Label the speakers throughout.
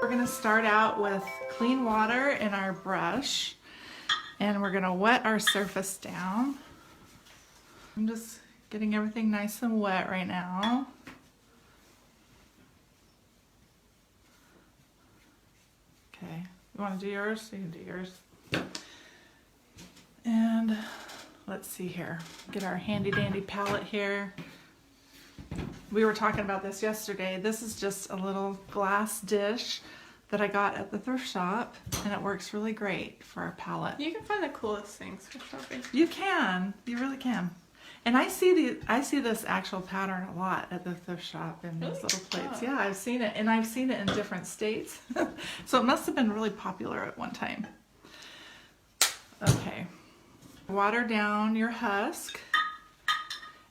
Speaker 1: We're going to start out with clean water in our brush, and we're going to wet our surface down. I'm just getting everything nice and wet right now. Okay, you want to do yours? You can do yours. And let's see here. Get our handy dandy palette here. We were talking about this yesterday. This is just a little glass dish that I got at the thrift shop, and it works really great for our palette.
Speaker 2: You can find the coolest things for shopping.
Speaker 1: You can. You really can. And I see this actual pattern a lot at the thrift shop in these little plates.
Speaker 2: Oh.
Speaker 1: Yeah, I've seen it, and I've seen it in different states. So it must have been really popular at one time. Okay. Water down your husk,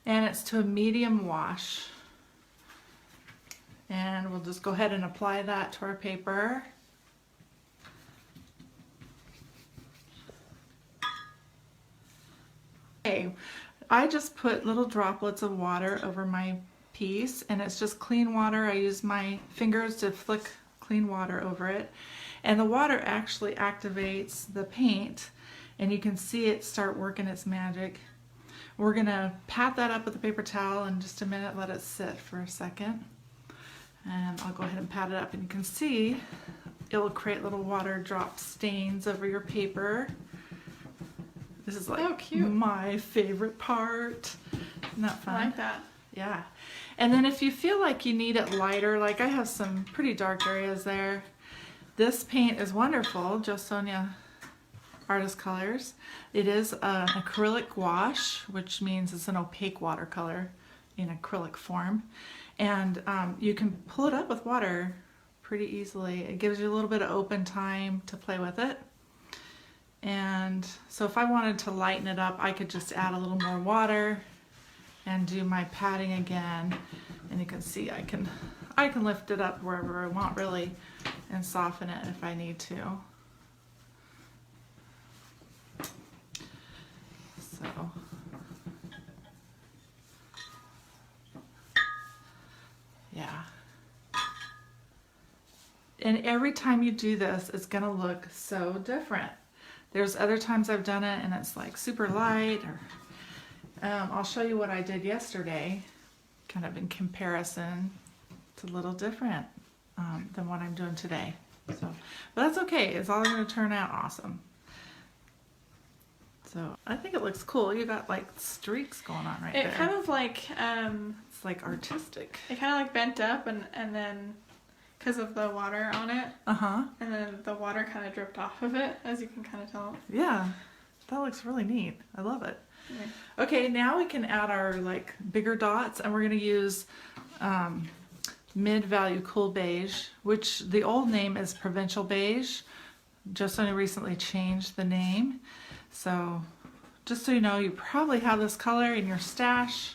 Speaker 1: and it's to a medium wash. And we'll just go ahead and apply that to our paper. Okay, I just put little droplets of water over my piece, and it's just clean water. I use my fingers to flick clean water over it, and the water actually activates the paint, and you can see it start working its magic. We're gonna pat that up with a paper towel in just a minute, let it sit for a second. And I'll go ahead and pat it up, and you can see it'll create little water drop stains over your paper. This is like my favorite part. Isn't that fun?
Speaker 2: I like that.
Speaker 1: Yeah. And then if you feel like you need it lighter, like I have some pretty dark areas there, this paint is wonderful, Jo Sonia Artist Colors. It is an acrylic wash, which means it's an opaque watercolor in acrylic form. And you can pull it up with water pretty easily. It gives you a little bit of open time to play with it. And so if I wanted to lighten it up, I could just add a little more water and do my patting again. And you can see I can lift it up wherever I want really and soften it if I need to. So. Yeah. And every time you do this, it's gonna look so different. There's other times I've done it and it's like super light, or I'll show you what I did yesterday, kind of in comparison. It's a little different than what I'm doing today. So, but that's okay. It's all gonna turn out awesome. So I think it looks cool. You got like streaks going on right there.
Speaker 2: It kind of like
Speaker 1: it's like artistic.
Speaker 2: it kind of like bent up and then because of the water on it.
Speaker 1: Uh-huh.
Speaker 2: And then the water kind of dripped off of it, as you can kind of tell.
Speaker 1: Yeah. That looks really neat. I love it.
Speaker 2: Yeah.
Speaker 1: Okay, now we can add our like bigger dots, and we're going to use mid-value cool beige, which the old name is provincial beige. Just only recently changed the name. So just so you know, you probably have this color in your stash.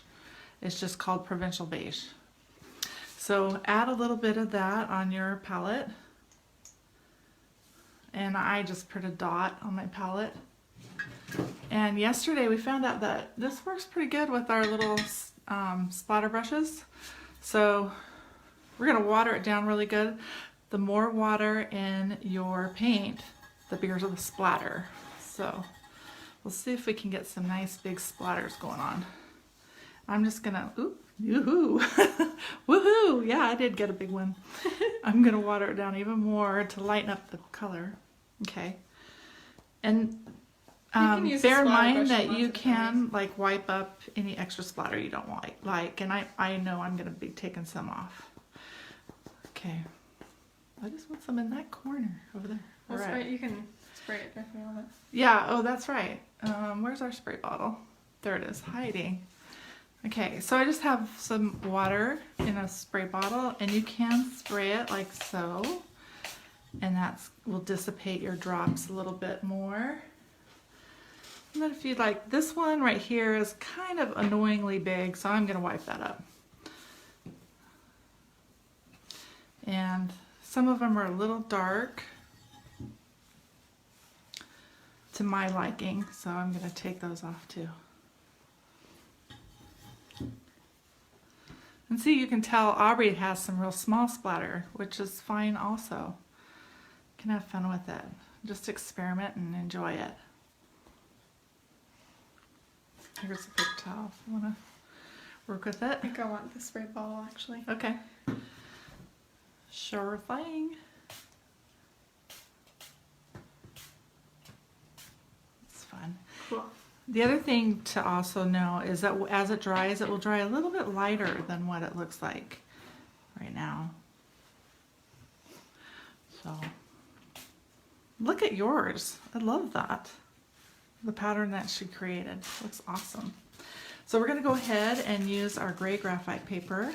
Speaker 1: It's just called provincial beige. So add a little bit of that on your palette. And I just put a dot on my palette. And yesterday we found out that this works pretty good with our little splatter brushes. So we're gonna water it down really good. The more water in your paint, the bigger the splatter. So we'll see if we can get some nice big splatters going on. I'm just gonna, ooh, yoo-hoo, woohoo, yeah, I did get a big one. I'm gonna water it down even more to lighten up the color. Okay. And bear in mind that you can like wipe up any extra splatter you don't like, and I know I'm gonna be taking some off. Okay. I just want some in that corner over there.
Speaker 2: That's
Speaker 1: All
Speaker 2: right. You can spray it if you want it.
Speaker 1: Yeah, oh, that's right. Where's our spray bottle? There it is, hiding. Okay, so I just have some water in a spray bottle, and you can spray it like so, and that will dissipate your drops a little bit more. And then if you'd like, this one right here is kind of annoyingly big, so I'm gonna wipe that up. And some of them are a little dark to my liking, so I'm gonna take those off too. And see, you can tell Aubrey has some real small splatter, which is fine also. You can have fun with it. Just experiment and enjoy it. Here's a paper towel if you want to work with it.
Speaker 2: I think I want the spray bottle actually.
Speaker 1: Okay. Sure thing. It's fun.
Speaker 2: Cool.
Speaker 1: The other thing to also know is that as it dries, it will dry a little bit lighter than what it looks like right now. So, look at yours. I love that. The pattern that she created. Looks awesome. So we're going to go ahead and use our gray graphite paper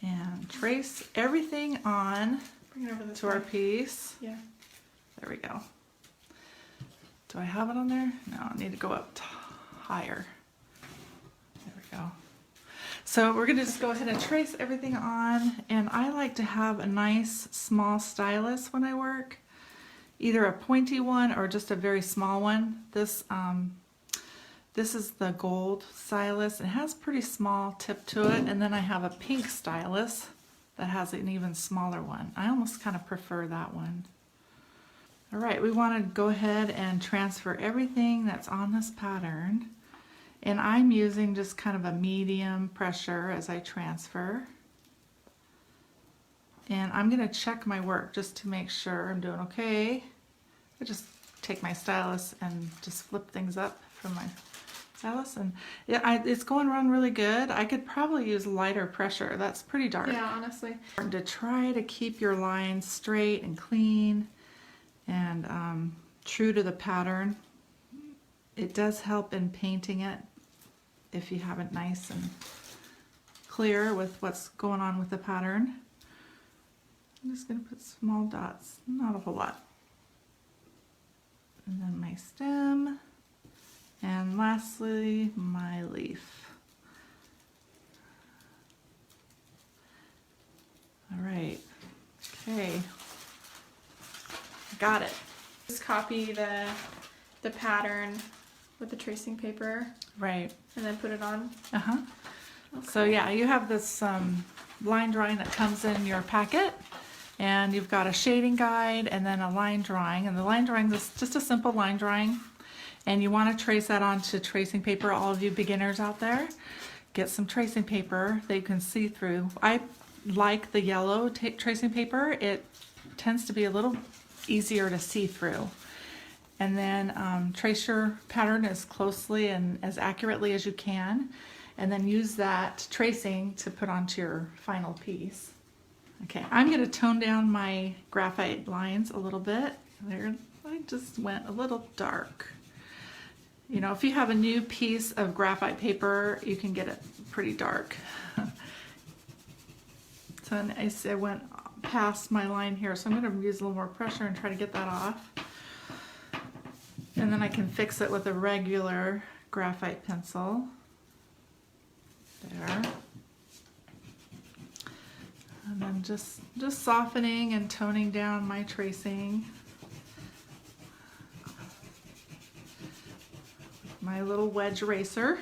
Speaker 1: and trace everything on
Speaker 2: Bring it over this
Speaker 1: to
Speaker 2: way.
Speaker 1: our piece.
Speaker 2: Yeah.
Speaker 1: There we go. Do I have it on there? No, I need to go up higher. There we go. So we're gonna just go ahead and trace everything on, and I like to have a nice small stylus when I work, either a pointy one or just a very small one. This is the gold stylus. It has pretty small tip to it, and then I have a pink stylus that has an even smaller one. I almost kind of prefer that one. All right, we want to go ahead and transfer everything that's on this pattern. And I'm using just kind of a medium pressure as I transfer. And I'm going to check my work just to make sure I'm doing okay. I just take my stylus and just flip things up from my stylus. And yeah, it's going around really good. I could probably use lighter pressure. That's pretty dark.
Speaker 2: Yeah, honestly.
Speaker 1: To try to keep your lines straight and clean and true to the pattern. It does help in painting it if you have it nice and clear with what's going on with the pattern. I'm just going to put small dots, not a whole lot. And then my stem, and lastly my leaf. All right, okay. Got it.
Speaker 2: Just copy the pattern with the tracing paper.
Speaker 1: Right.
Speaker 2: And then put it on.
Speaker 1: Uh-huh. Okay. So yeah, you have this line drawing that comes in your packet, and you've got a shading guide and then a line drawing. And the line drawing is just a simple line drawing, and you want to trace that onto tracing paper. All of you beginners out there, get some tracing paper that you can see through. I like the yellow tracing paper. It tends to be a little easier to see through. And then trace your pattern as closely and as accurately as you can, and then use that tracing to put onto your final piece. Okay, I'm going to tone down my graphite lines a little bit. There, I just went a little dark. You know, if you have a new piece of graphite paper, you can get it pretty dark. So I went past my line here, so I'm going to use a little more pressure and try to get that off. And then I can fix it with a regular graphite pencil. There. And then just softening and toning down my tracing. My little wedge eraser.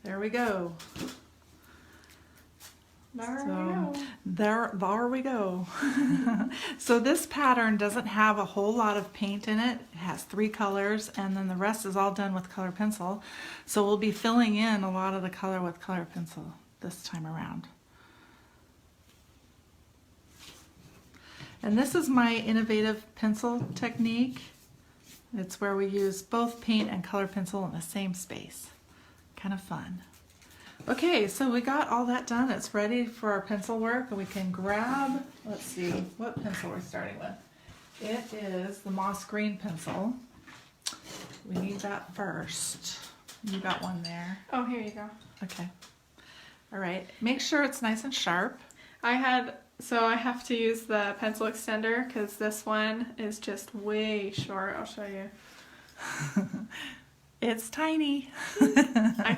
Speaker 1: There we go. There we go. So this pattern doesn't have a whole lot of paint in it. It has 3 colors, and then the rest is all done with color pencil. So we'll be filling in a lot of the color with color pencil this time around. And this is my innovative pencil technique. It's where we use both paint and color pencil in the same space. Kind of fun. Okay, so we got all that done. It's ready for our pencil work, and we can grab, let's see, what pencil we're starting with. It is the moss green pencil. We need that first. You got one there.
Speaker 2: Oh, here you go.
Speaker 1: Okay. All right. Make sure it's nice and sharp.
Speaker 2: So I have to use the pencil extender because this one is just way short. I'll show you.
Speaker 1: It's tiny.
Speaker 2: I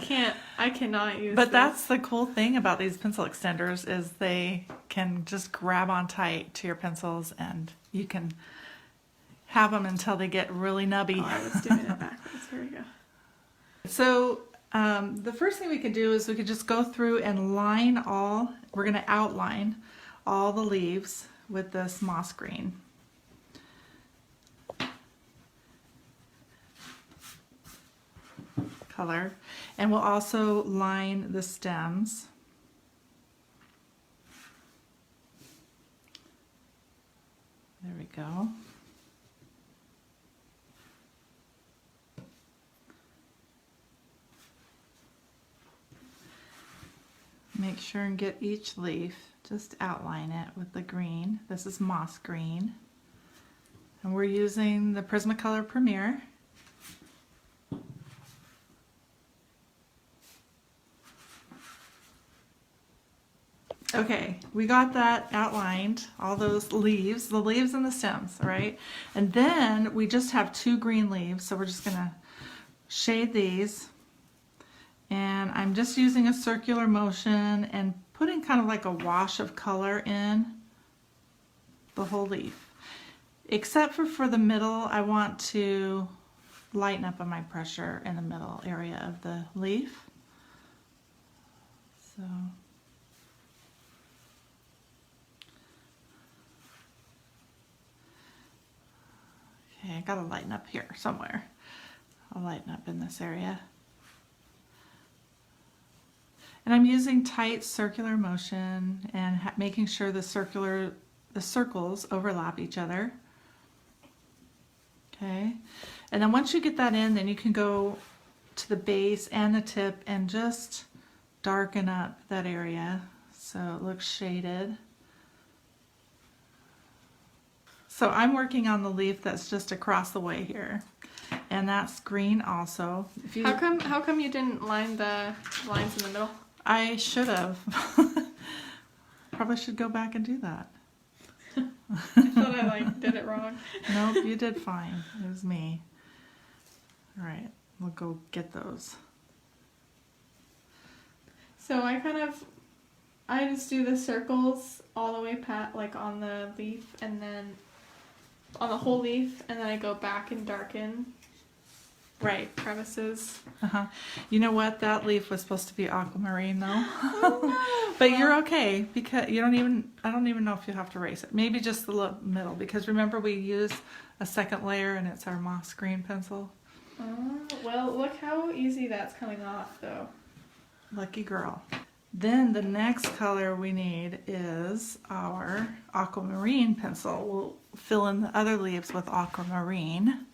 Speaker 2: cannot use
Speaker 1: But
Speaker 2: this.
Speaker 1: that's the cool thing about these pencil extenders is they can just grab on tight to your pencils, and you can have them until they get really nubby.
Speaker 2: Oh, I was doing it backwards. Here we go.
Speaker 1: So the first thing we could do is we could just go through and we're going to outline all the leaves with this moss green. Color. And we'll also line the stems. There we go. Make sure and get each leaf, just outline it with the green. This is moss green. And we're using the Prismacolor Premier. Okay, we got that outlined, all those leaves, the leaves and the stems, all right? And then we just have 2 green leaves, so we're just gonna shade these. And I'm just using a circular motion and putting kind of like a wash of color in the whole leaf. Except for the middle, I want to lighten up on my pressure in the middle area of the leaf. So. Okay, I gotta lighten up here somewhere. I'll lighten up in this area. And I'm using tight circular motion and making sure the circles overlap each other. Okay, and then once you get that in, then you can go to the base and the tip and just darken up that area so it looks shaded. So I'm working on the leaf that's just across the way here, and that's green also.
Speaker 2: How come you didn't line the lines in the middle?
Speaker 1: I should have. Probably should go back and do that.
Speaker 2: I thought I did it wrong.
Speaker 1: Nope, you did fine. It was me. All right, we'll go get those.
Speaker 2: So I just do the circles all the way on the leaf, and then on the whole leaf, and then I go back and darken.
Speaker 1: Right.
Speaker 2: Crevices.
Speaker 1: You know what? That leaf was supposed to be aquamarine though.
Speaker 2: Oh, no.
Speaker 1: But you're okay because I don't even know if you have to erase it. Maybe just the middle, because remember we use a second layer and it's our moss green pencil.
Speaker 2: Well, look how easy that's coming off though.
Speaker 1: Lucky girl. Then the next color we need is our aquamarine pencil. We'll fill in the other leaves with aquamarine.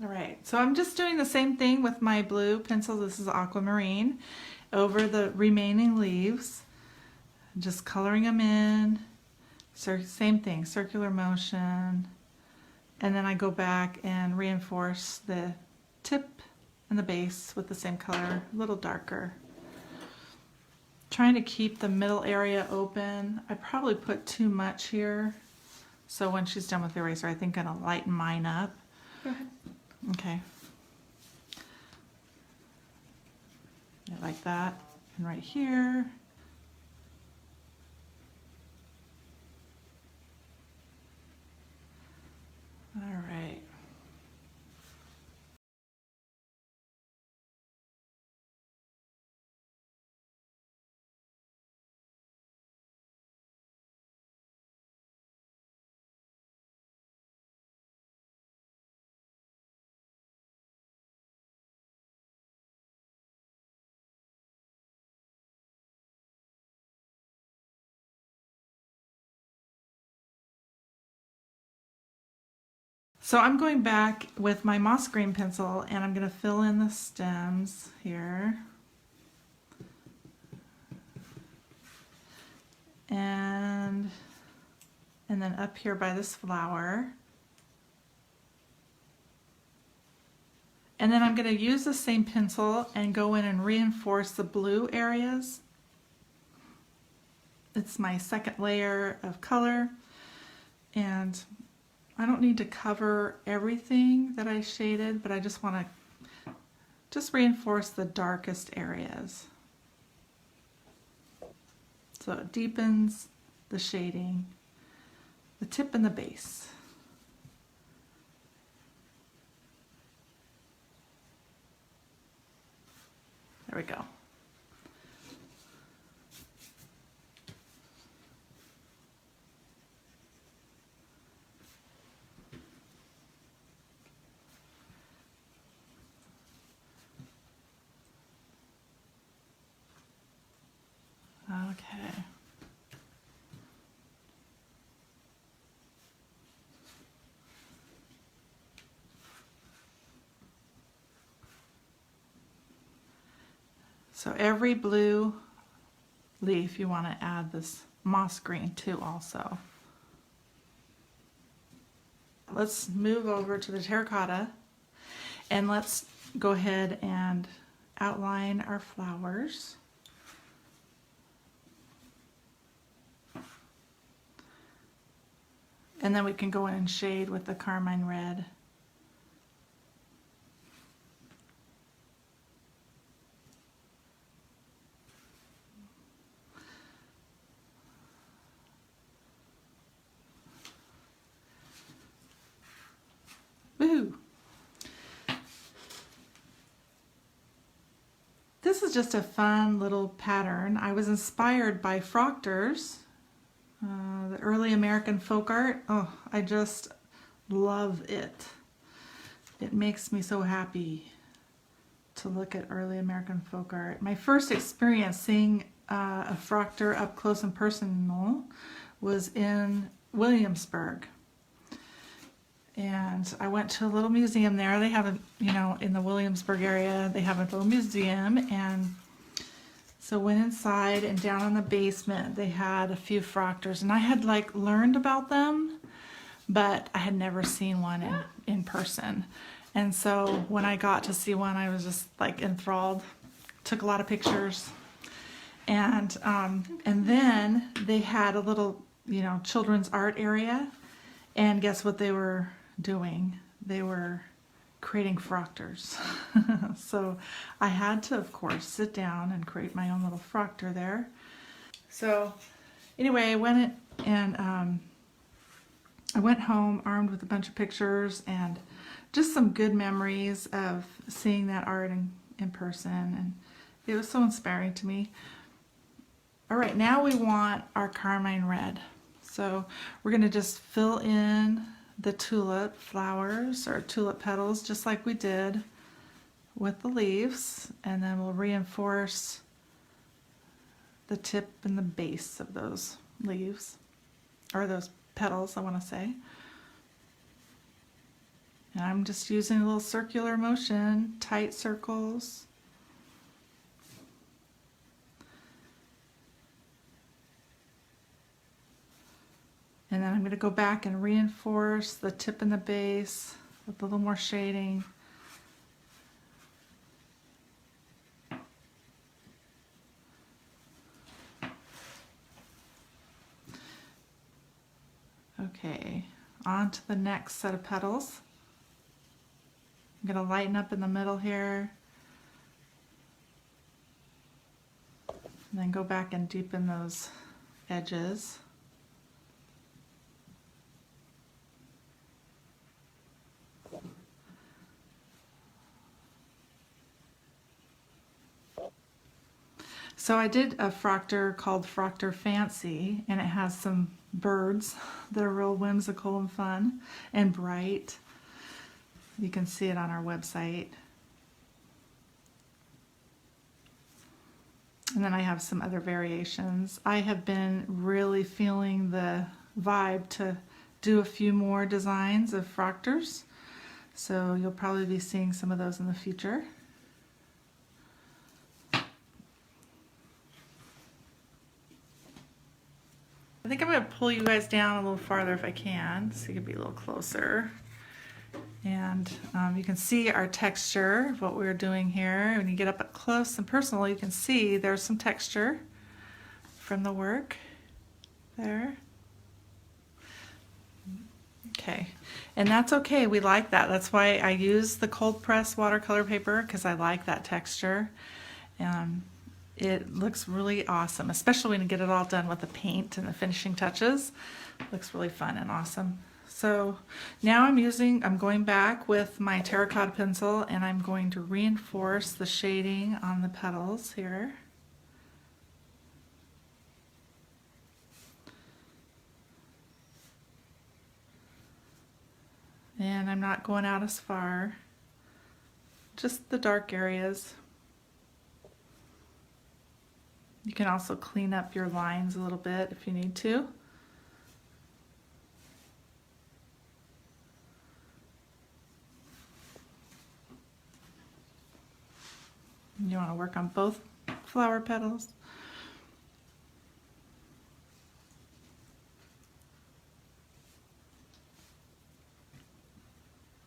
Speaker 1: All right, so I'm just doing the same thing with my blue pencil. This is aquamarine over the remaining leaves. Just coloring them in. Same thing, circular motion. And then I go back and reinforce the tip and the base with the same color, a little darker. Trying to keep the middle area open. I probably put too much here. So when she's done with the eraser, I think I'm gonna lighten mine up.
Speaker 2: Go ahead.
Speaker 1: Okay. Yeah, like that. And right here. All right. So I'm going back with my moss green pencil and I'm going to fill in the stems here. And then up here by this flower. And then I'm going to use the same pencil and go in and reinforce the blue areas. It's my second layer of color. And I don't need to cover everything that I shaded, but I just want to just reinforce the darkest areas. So it deepens the shading, the tip and the base. There we go. Okay. So every blue leaf you want to add this moss green to also. Let's move over to the terracotta and let's go ahead and outline our flowers. And then we can go in and shade with the carmine red. Woohoo! This is just a fun little pattern. I was inspired by Froctors, the early American folk art. Oh, I just love it. It makes me so happy to look at early American folk art. My first experience seeing a Froctor up close and personal was in Williamsburg. And I went to a little museum there. They have a, in the Williamsburg area, they have a little museum. And so went inside, and down in the basement, they had a few Froctors. And I had learned about them, but I had never seen one in person. And so when I got to see one, I was just enthralled. Took a lot of pictures. And then they had a little, children's art area. And guess what they were doing? They were creating Froctors. So I had to, of course, sit down and create my own little Froctor there. So anyway, I went home armed with a bunch of pictures and just some good memories of seeing that art in person, and it was so inspiring to me. All right, now we want our carmine red. So we're going to just fill in the tulip flowers or tulip petals just like we did with the leaves, and then we'll reinforce the tip and the base of those leaves, or those petals, I want to say. And I'm just using a little circular motion, tight circles. And then I'm going to go back and reinforce the tip and the base with a little more shading. Okay, on to the next set of petals. I'm going to lighten up in the middle here. And then go back and deepen those edges. So I did a froctor called Froctor Fancy, and it has some birds that are real whimsical and fun and bright. You can see it on our website. And then I have some other variations. I have been really feeling the vibe to do a few more designs of froctors. So you'll probably be seeing some of those in the future. I think I'm going to pull you guys down a little farther if I can, so you can be a little closer. And you can see our texture of what we're doing here. When you get up close and personal, you can see there's some texture from the work there. Okay, and that's okay. We like that. That's why I use the cold press watercolor paper, because I like that texture. It looks really awesome, especially when you get it all done with the paint and the finishing touches. It looks really fun and awesome. So now I'm going back with my terracotta pencil, and I'm going to reinforce the shading on the petals here. And I'm not going out as far, just the dark areas. You can also clean up your lines a little bit if you need to. You want to work on both flower petals.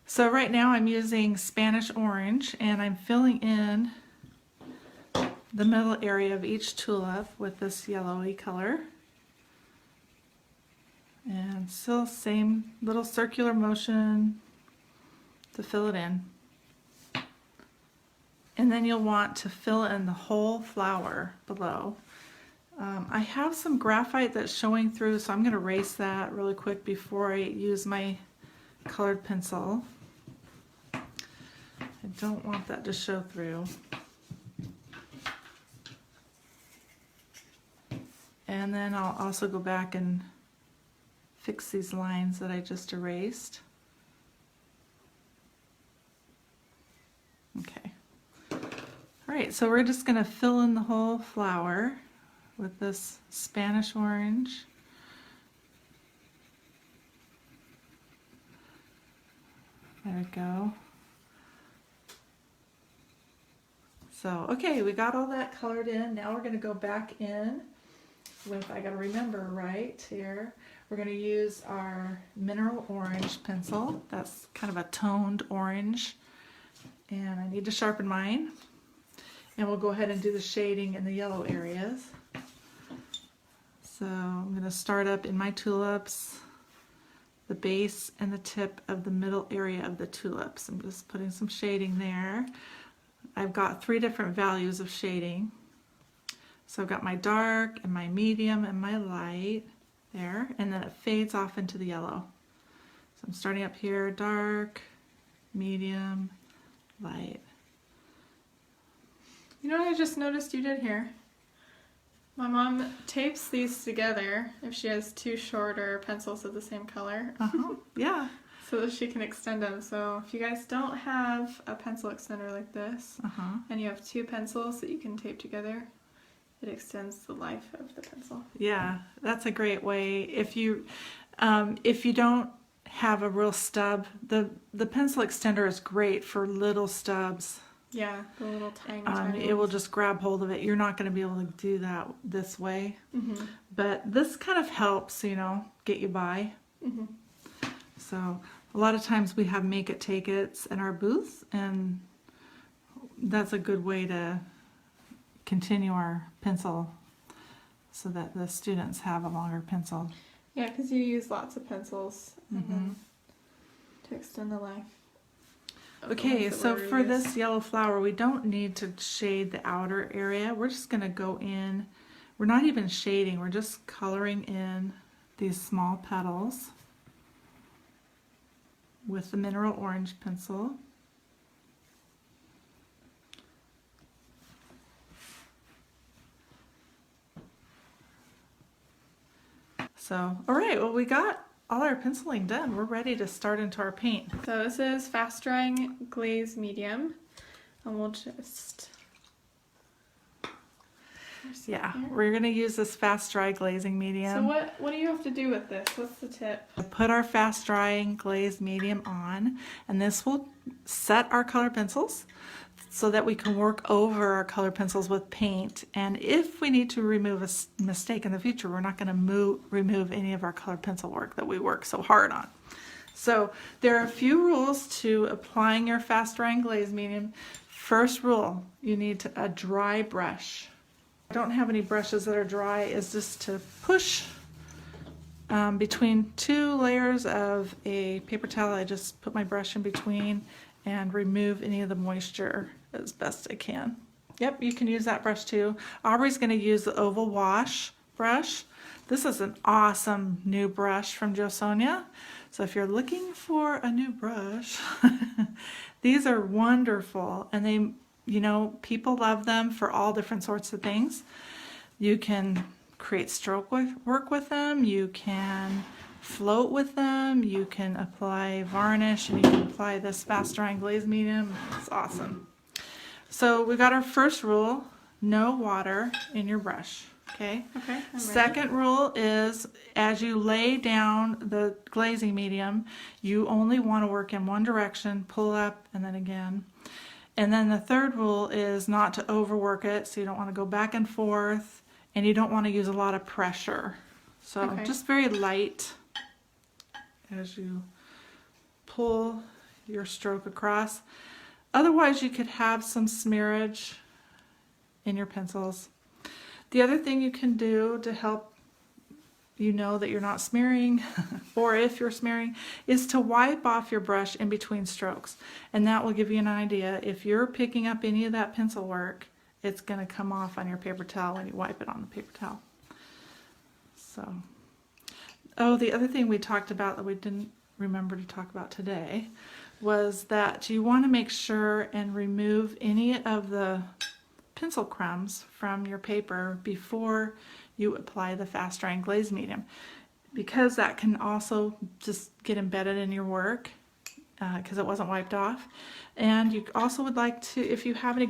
Speaker 1: So right now I'm using Spanish orange, and I'm filling in the middle area of each tulip with this yellowy color. And still same little circular motion to fill it in. And then you'll want to fill in the whole flower below. I have some graphite that's showing through, so I'm going to erase that really quick before I use my colored pencil. I don't want that to show through. And then I'll also go back and fix these lines that I just erased. Okay. All right, so we're just going to fill in the whole flower with this Spanish orange. There we go. So, okay, we got all that colored in. Now we're going to go back in with, I got to remember right here, we're going to use our mineral orange pencil. That's kind of a toned orange. And I need to sharpen mine. And we'll go ahead and do the shading in the yellow areas. So I'm going to start up in my tulips, the base and the tip of the middle area of the tulips. I'm just putting some shading there. I've got 3 different values of shading. So I've got my dark and my medium and my light there, and then it fades off into the yellow. So I'm starting up here, dark, medium, light.
Speaker 2: You know what I just noticed you did here? My mom tapes these together if she has 2 shorter pencils of the same color.
Speaker 1: Yeah.
Speaker 2: So that she can extend them. So if you guys don't have a pencil extender like this, and you have 2 pencils that you can tape together, it extends the life of the pencil.
Speaker 1: Yeah, that's a great way. If you don't have a real stub, the pencil extender is great for little stubs.
Speaker 2: Yeah, the little tiny
Speaker 1: It will just grab hold of it. You're not going to be able to do that this way.
Speaker 2: Mm-hmm.
Speaker 1: But this kind of helps, you know, get you by.
Speaker 2: Mm-hmm.
Speaker 1: So a lot of times we have make it take it's in our booth, and that's a good way to continue our pencil so that the students have a longer pencil.
Speaker 2: Yeah, because you use lots of pencils
Speaker 1: Mm-hmm.
Speaker 2: to extend the life.
Speaker 1: Okay, so for this yellow flower, we don't need to shade the outer area. We're just going to go in. We're not even shading. We're just coloring in these small petals with the mineral orange pencil. So, all right, well, we got all our penciling done. We're ready to start into our paint.
Speaker 2: So this is fast drying glaze medium, and we'll just
Speaker 1: Yeah, we're going to use this fast dry glazing medium.
Speaker 2: So what do you have to do with this? What's the tip?
Speaker 1: Put our fast drying glazed medium on, and this will set our color pencils so that we can work over our color pencils with paint. And if we need to remove a mistake in the future, we're not going to remove any of our color pencil work that we work so hard on. So there are a few rules to applying your fast drying glaze medium. First rule, you need a dry brush. I don't have any brushes that are dry, is just to push between two layers of a paper towel. I just put my brush in between and remove any of the moisture as best I can. Yep, you can use that brush too. Aubrey's going to use the oval wash brush. This is an awesome new brush from JoSonia. So if you're looking for a new brush, these are wonderful, and they, you know, people love them for all different sorts of things. You can create stroke work with them, you can float with them, you can apply varnish, and you can apply this fast drying glaze medium. It's awesome. So we got our first rule, no water in your brush. Okay.
Speaker 2: Okay.
Speaker 1: Second rule is, as you lay down the glazing medium, you only want to work in one direction, pull up and then again. And then the third rule is not to overwork it, so you don't want to go back and forth, and you don't want to use a lot of pressure. So just very light as you pull your stroke across. Otherwise, you could have some smearage in your pencils. The other thing you can do to help you know that you're not smearing, or if you're smearing, is to wipe off your brush in between strokes. And that will give you an idea. If you're picking up any of that pencil work, it's going to come off on your paper towel when you wipe it on the paper towel. So, oh, the other thing we talked about that we didn't remember to talk about today was that you want to make sure and remove any of the pencil crumbs from your paper before you apply the fast drying glaze medium, because that can also just get embedded in your work because it wasn't wiped off. And you also would like to, if you have any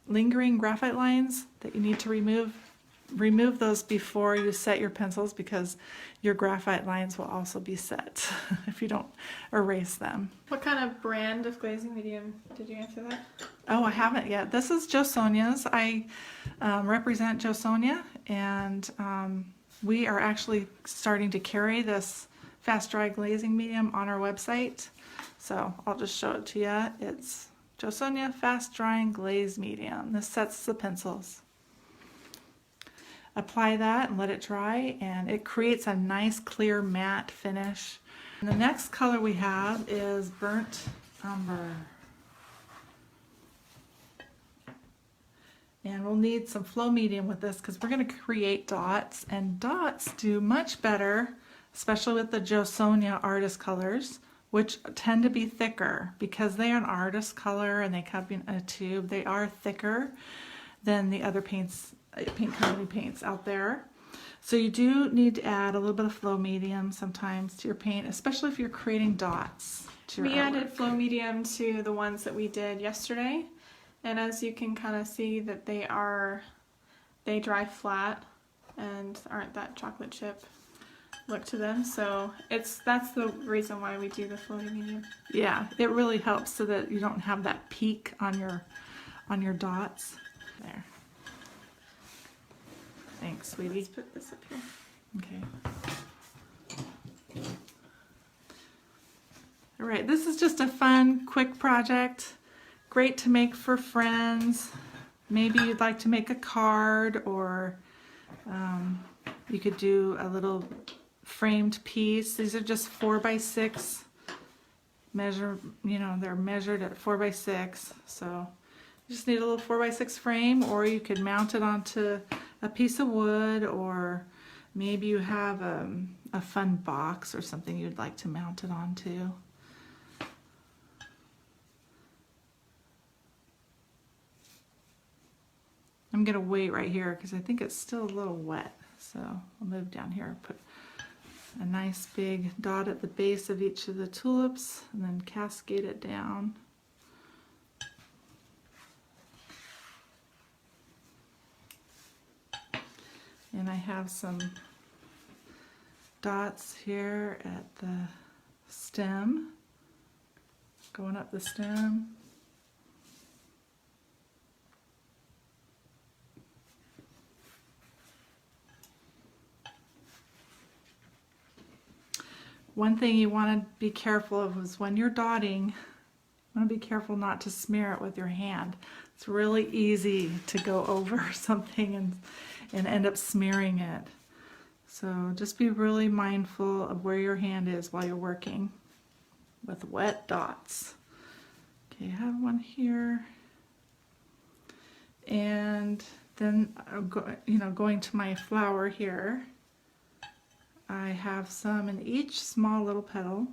Speaker 1: lingering graphite lines that you need to remove those before you set your pencils, because your graphite lines will also be set if you don't erase them.
Speaker 2: What kind of brand of glazing medium did you answer that?
Speaker 1: Oh, I haven't yet. This is JoSonia's. I represent JoSonia, and we are actually starting to carry this fast dry glazing medium on our website. So I'll just show it to you. It's JoSonia Fast Drying Glaze Medium. This sets the pencils. Apply that and let it dry, and it creates a nice clear matte finish. And the next color we have is Burnt Umber. And we'll need some flow medium with this because we're going to create dots, and dots do much better, especially with the JoSonia artist colors, which tend to be thicker because they are an artist color and they come in a tube. They are thicker than the other paint company paints out there. So you do need to add a little bit of flow medium sometimes to your paint, especially if you're creating dots to your artwork.
Speaker 2: Added flow medium to the ones that we did yesterday, and as you can kind of see that they dry flat and aren't that chocolate chip. look to them. So that's the reason why we do the floating medium.
Speaker 1: Yeah, it really helps so that you don't have that peak on your dots. There. Thanks, sweetie.
Speaker 2: Let's put this up here.
Speaker 1: Okay. All right, this is just a fun, quick project. Great to make for friends. Maybe you'd like to make a card, or you could do a little framed piece. These are just 4x6 measure, they're measured at 4x6. So you just need a little 4x6 frame, or you could mount it onto a piece of wood, or maybe you have a fun box or something you'd like to mount it onto. I'm gonna wait right here because I think it's still a little wet. So I'll move down here and put a nice big dot at the base of each of the tulips and then cascade it down. And I have some dots here at the stem, going up the stem. One thing you want to be careful of is when you're dotting, you want to be careful not to smear it with your hand. It's really easy to go over something and end up smearing it. So just be really mindful of where your hand is while you're working with wet dots. Okay, I have one here. And then, going to my flower here, I have some in each small little petal,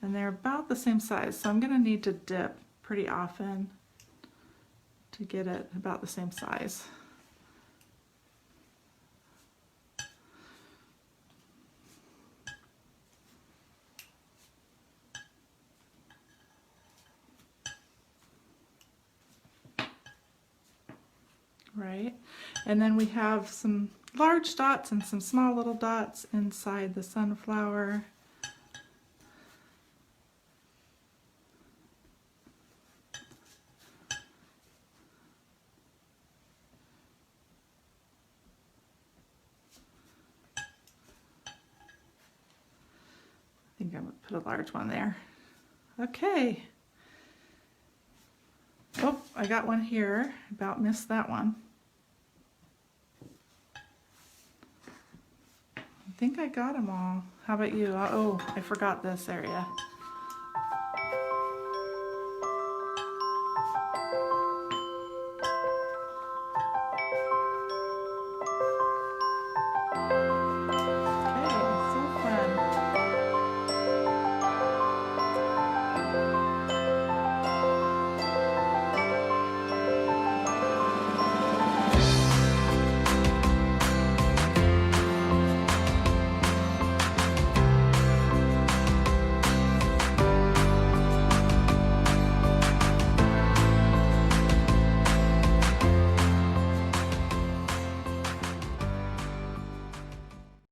Speaker 1: and they're about the same size, so I'm going to need to dip pretty often to get it about the same size. Right, and then we have some large dots and some small little dots inside the sunflower. I think I'm going to put a large one there. Okay. Oh, I got one here. About missed that one. I think I got them all. How about you? Oh, I forgot this area.